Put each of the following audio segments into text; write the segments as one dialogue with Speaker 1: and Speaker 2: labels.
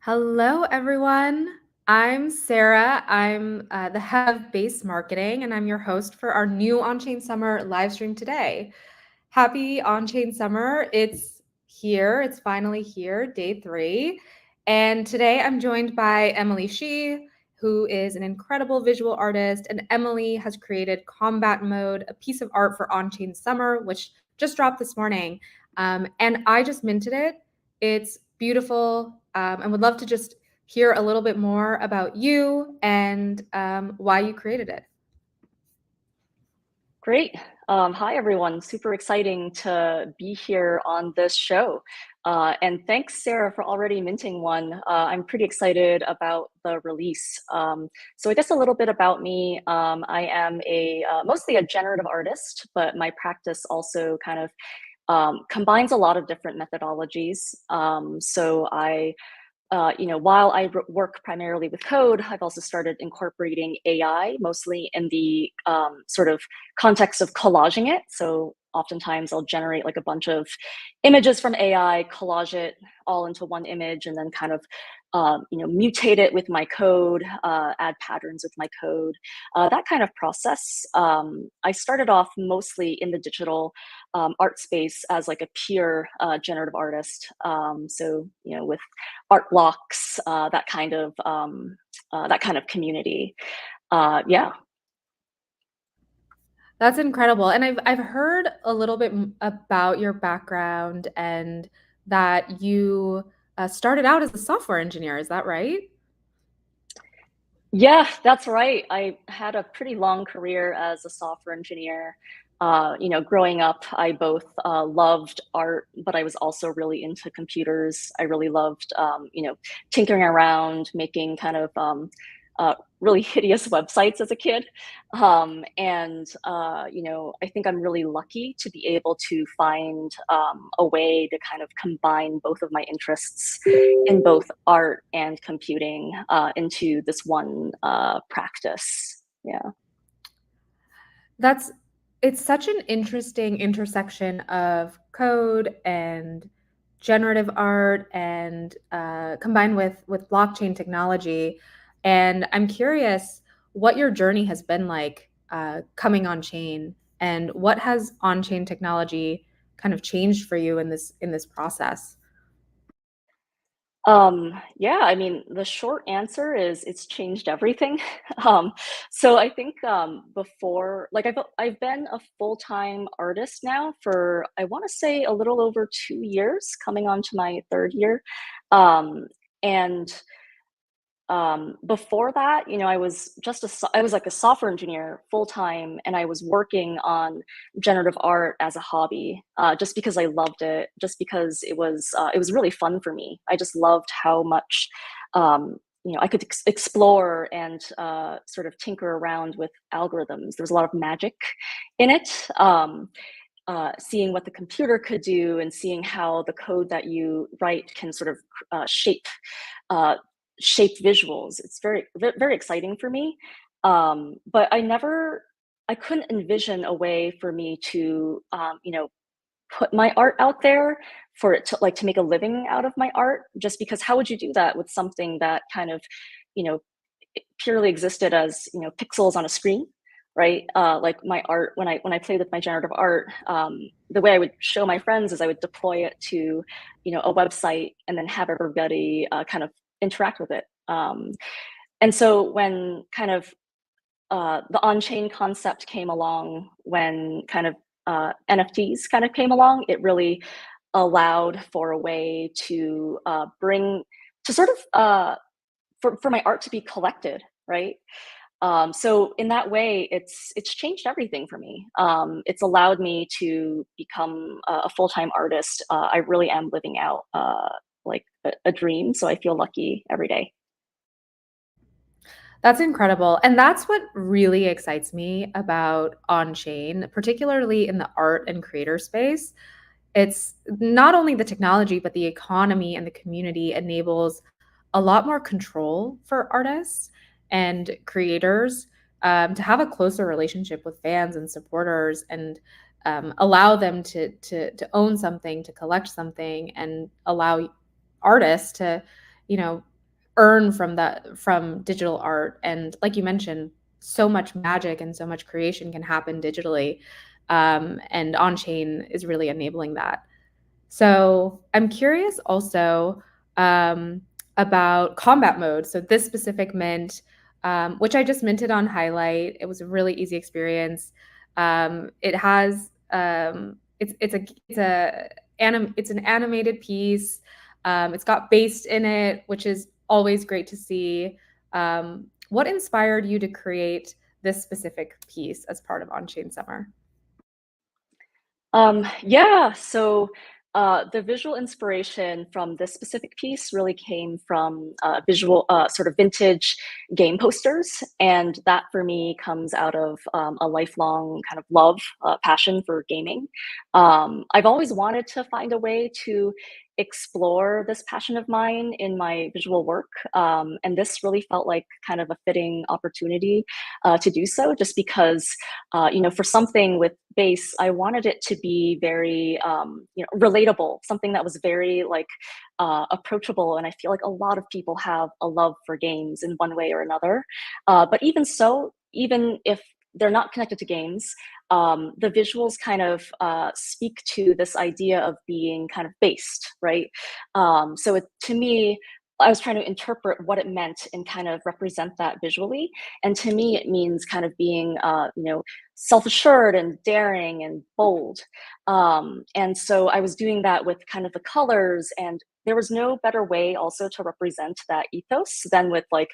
Speaker 1: Hello, everyone. I'm Sarah. I'm the head of base marketing, and I'm your host for our new Onchain Summer live stream today. Happy Onchain Summer. It's here. It's finally here, day 3. And today I'm joined by Emily Shi, who is an incredible visual artist. And Emily has created Combat Mode, a piece of art for Onchain Summer, which just dropped this morning. And I just minted it. It's beautiful, and would love to just hear a little bit more about you and why you created it.
Speaker 2: Great. Hi, everyone. Super exciting to be here on this show. And thanks, Sarah, for already minting one. I'm pretty excited about the release. So I guess a little bit about me. I am mostly a generative artist, but my practice also kind of combines a lot of different methodologies. So while I work primarily with code, I've also started incorporating AI, mostly in the sort of context of collaging it. So oftentimes I'll generate like a bunch of images from AI, collage it all into one image, and then kind of mutate it with my code, add patterns with my code, that kind of process. I started off mostly in the digital art space as like a pure generative artist. So with art blocks, that kind of community. Yeah.
Speaker 1: That's incredible. And I've heard a little bit about your background and that you started out as a software engineer. Is that right?
Speaker 2: Yeah, that's right. I had a pretty long career as a software engineer. Growing up, I both loved art, but I was also really into computers. I really loved, tinkering around, making kind of really hideous websites as a kid. I think I'm really lucky to be able to find a way to kind of combine both of my interests in both art and computing into this one practice. Yeah.
Speaker 1: It's such an interesting intersection of code and generative art and combined with blockchain technology. And I'm curious what your journey has been like coming on chain, and what has on chain technology kind of changed for you in this process.
Speaker 2: Yeah, I mean, the short answer is it's changed everything. Um, so I think before, like I've been a full-time artist now for I want to say a little over 2 years, coming on to my third year. And Before that, I was I was like a software engineer full time, and I was working on generative art as a hobby, just because I loved it, just because it was really fun for me. I just loved how much, I could explore and sort of tinker around with algorithms. There was a lot of magic in it. Seeing what the computer could do and seeing how the code that you write can sort of uh, shape visuals. It's very exciting for me. But I couldn't envision a way for me to, put my art out there, for it to like to make a living out of my art, just because how would you do that with something that kind of, you know, purely existed as, pixels on a screen, right? Like my art, when I played with my generative art, the way I would show my friends is I would deploy it to, a website, and then have everybody kind of interact with it. And so when kind of the on-chain concept came along, when kind of NFTs kind of came along, it really allowed for a way to bring to sort of for my art to be collected, right? So in that way, it's changed everything for me. It's allowed me to become a full-time artist. I really am living out like a dream. So I feel lucky every day.
Speaker 1: That's incredible. And that's what really excites me about on-chain, particularly in the art and creator space. It's not only the technology, but the economy and the community enables a lot more control for artists and creators, to have a closer relationship with fans and supporters, and allow them to own something, to collect something, and allow artists to, you know, earn from digital art. And like you mentioned, so much magic and so much creation can happen digitally, and on chain is really enabling that. So I'm curious also, um, about combat mode. So this specific mint, which I just minted on Highlight, it was a really easy experience. It has it's an animated piece. It's got based in it, which is always great to see. What inspired you to create this specific piece as part of On Chain Summer?
Speaker 2: Yeah, so the visual inspiration from this specific piece really came from visual, sort of vintage game posters. And that for me comes out of a lifelong kind of love, passion for gaming. I've always wanted to find a way to explore this passion of mine in my visual work. And this really felt like kind of a fitting opportunity to do so, just because for something with base, I wanted it to be very, relatable, something that was very like approachable. And I feel like a lot of people have a love for games in one way or another. But even so, even if they're not connected to games, the visuals kind of speak to this idea of being kind of based, right? To me, I was trying to interpret what it meant and kind of represent that visually. And to me, it means kind of being, self-assured and daring and bold. And so I was doing that with kind of the colors, and there was no better way also to represent that ethos than with like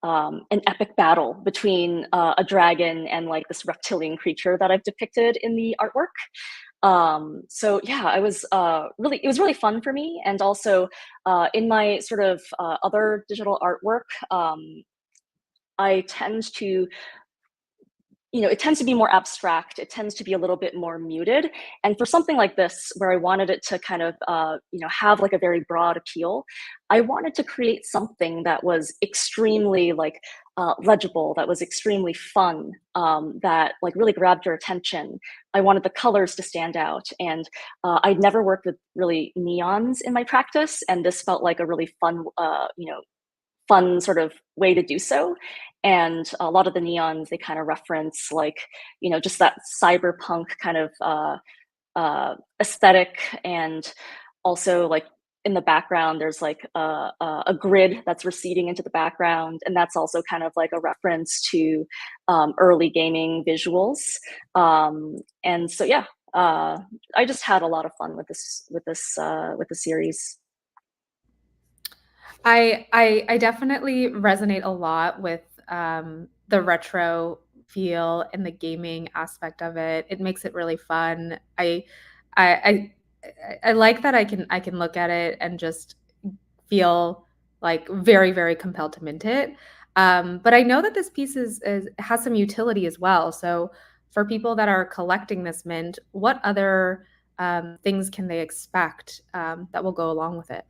Speaker 2: an epic battle between a dragon and like this reptilian creature that I've depicted in the artwork. So yeah, it was really fun for me. And also in my sort of other digital artwork, I tend to it tends to be more abstract. It tends to be a little bit more muted. And for something like this, where I wanted it to kind of, have like a very broad appeal, I wanted to create something that was extremely like legible, that was extremely fun, that like really grabbed your attention. I wanted the colors to stand out, and I'd never worked with really neons in my practice, and this felt like a really fun, fun sort of way to do so. And a lot of the neons, they kind of reference like, just that cyberpunk kind of aesthetic. And also like in the background, there's like a grid that's receding into the background. And that's also kind of like a reference to early gaming visuals. And so, yeah, I just had a lot of fun with this, with the series.
Speaker 1: I definitely resonate a lot with the retro feel and the gaming aspect of it. It makes it really fun. I I like that I can look at it and just feel like very, very compelled to mint it. But I know that this piece is has some utility as well. So for people that are collecting this mint, what other things can they expect that will go along with it?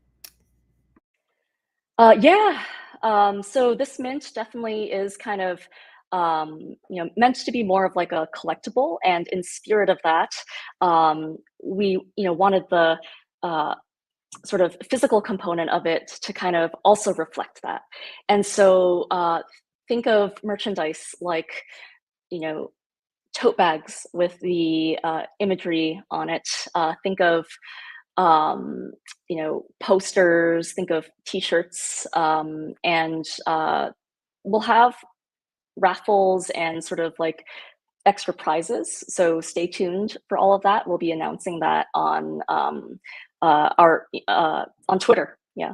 Speaker 2: Yeah. So this mint definitely is kind of, meant to be more of like a collectible, and in spirit of that, we, wanted the uh, sort of physical component of it to kind of also reflect that. And so, think of merchandise like, you know, tote bags with the imagery on it. Think of posters, think of t-shirts, and we'll have raffles and sort of like extra prizes. So stay tuned for all of that. We'll be announcing that our on Twitter. Yeah.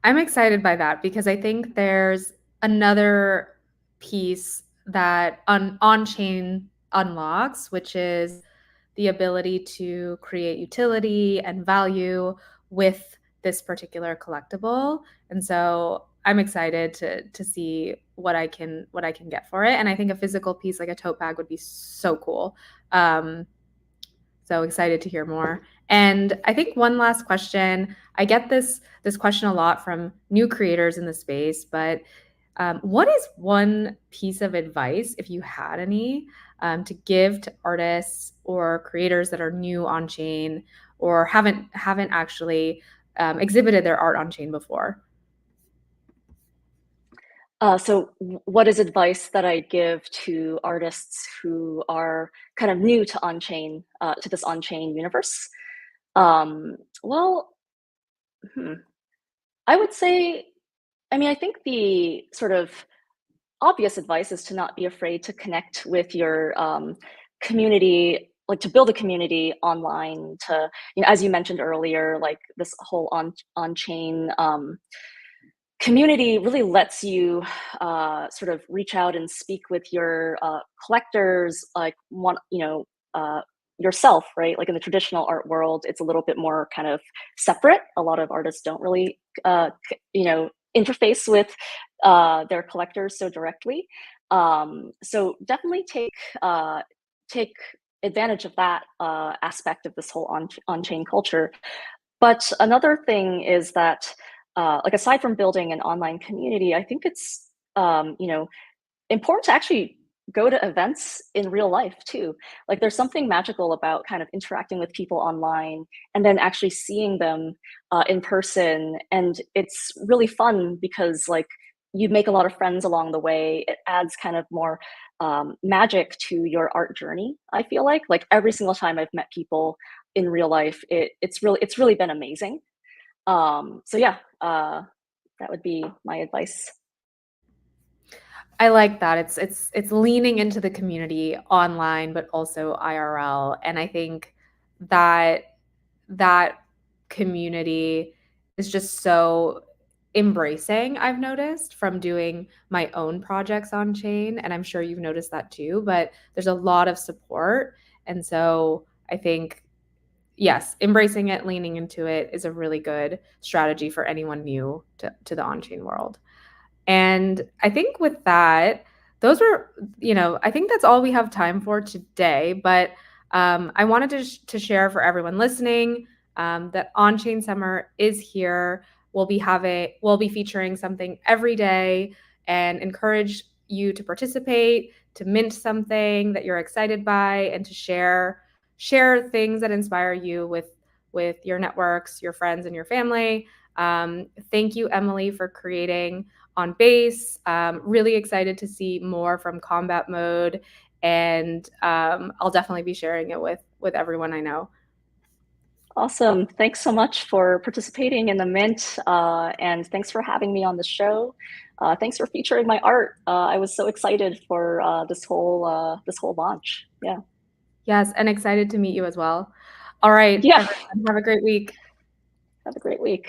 Speaker 1: I'm excited by that because I think there's another piece that on-chain unlocks, which is the ability to create utility and value with this particular collectible. And so I'm excited to see what I can get for it. And I think a physical piece like a tote bag would be so cool. Um, so excited to hear more. And I think one last question. I get this question a lot from new creators in the space, but what is one piece of advice, if you had any, to give to artists or creators that are new on chain or haven't actually exhibited their art on chain before?
Speaker 2: What is advice that I give to artists who are kind of new to on-chain, to this on-chain universe? Well, hmm, I would say, I mean, I think the sort of obvious advice is to not be afraid to connect with your community, like to build a community online. To, as you mentioned earlier, like this whole on-chain community really lets you sort of reach out and speak with your collectors, like yourself, right? Like in the traditional art world, it's a little bit more kind of separate. A lot of artists don't really, interface with their collectors so directly. So definitely take advantage of that aspect of this whole on-chain culture. But another thing is that, like aside from building an online community, I think it's important to actually go to events in real life too. Like there's something magical about kind of interacting with people online and then actually seeing them in person, and it's really fun because like you make a lot of friends along the way. It adds kind of more magic to your art journey. I feel like every single time I've met people in real life, it's really been amazing. So yeah, that would be my advice.
Speaker 1: I like that. It's leaning into the community online, but also IRL. And I think that that community is just so embracing, I've noticed from doing my own projects on chain. And I'm sure you've noticed that too, but there's a lot of support. And so I think, yes, embracing it, leaning into it is a really good strategy for anyone new to the on chain world. And I think with that, those were, I think that's all we have time for today. But I wanted to share for everyone listening that On Chain Summer is here. We'll be featuring something every day and encourage you to participate, to mint something that you're excited by, and to share things that inspire you with your networks, your friends, and your family. Thank you, Emily, for creating on base. Really excited to see more from combat mode, and I'll definitely be sharing it with everyone I know.
Speaker 2: Awesome. Thanks so much for participating in the Mint, and thanks for having me on the show. Thanks for featuring my art. I was so excited for this whole launch. Yeah.
Speaker 1: Yes, and excited to meet you as well. All right,
Speaker 2: Yeah.
Speaker 1: everyone, have a great week.
Speaker 2: Have a great week.